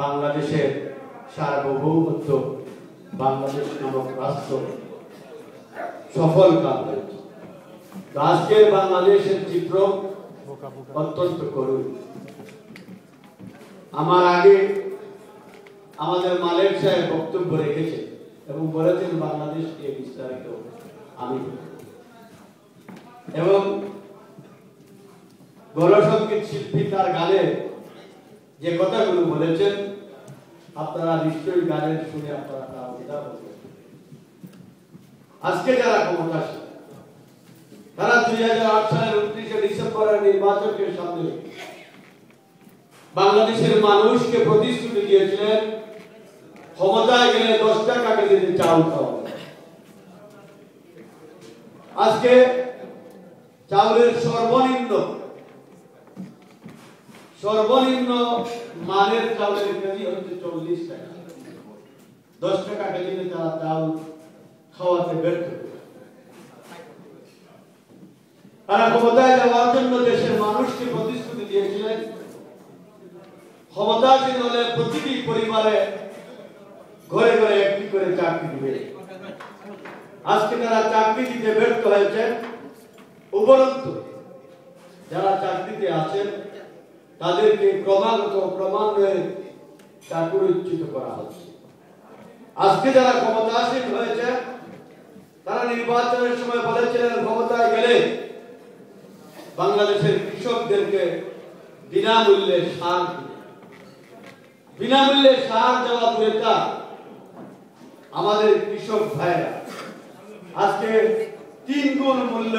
বাংলাদেশের সার্বভৌমত্ব, বাংলাদেশ নামক রাষ্ট্র সফল কাজ হয়েছে। আজকের বাংলাদেশের চিত্র অত্যন্ত করুণ। আমার আগে আমাদের মালেক সাহেব বক্তব্য রেখেছে এবং বলেছেন বাংলাদেশকে বিস্তারিত আমি এবং গণসংগীত শিল্পী তার গানে যে কথাগুলো বলেছেন আপনারা নিশ্চয়ই গানের শুনে আপনারা তা অভিধান করবেন। আজকে যারা ক্ষমতাসীন তারা 2008 সালের 29শে ডিসেম্বরের নির্বাচনকে সামনে বাংলাদেশের মানুষকে প্রতিশ্রুতি দিয়েছিলেন ক্ষমতায় গেলে 10 টাকা কেজিতে চাউল খাওয়া। আজকে চাউলের সর্বনিম্ন মানের চাউলের কেজি হচ্ছে 40 টাকা। 10 টাকা কেজিতে তারা চাউল খাওয়াতে ব্যর্থ। তারা ক্ষমতায় যাওয়ার জন্য দেশের মানুষকে প্রতিশ্রুতি দিয়েছিলেন ক্ষমতাসীন হলে প্রতিটি পরিবারে ঘরে ঘরে একটি করে চাকরি দিবে। আজকে তারা চাকরি দিতে ব্যর্থ হয়েছেন। উপরন্তু যারা চাকরিতে আছেন তাদেরকে ক্রমান্বয়ে চাকরিচ্যুত করা হচ্ছে। আজকে যারা ক্ষমতাসীন হয়েছে তারা নির্বাচনের সময় বলেছিলেন ক্ষমতায় গেলে বাংলাদেশের কৃষকদেরকে বিনামূল্যে সার দেওয়া দরকার। আমাদের কৃষক ভাইরা আজকে 3 গুণ মূল্য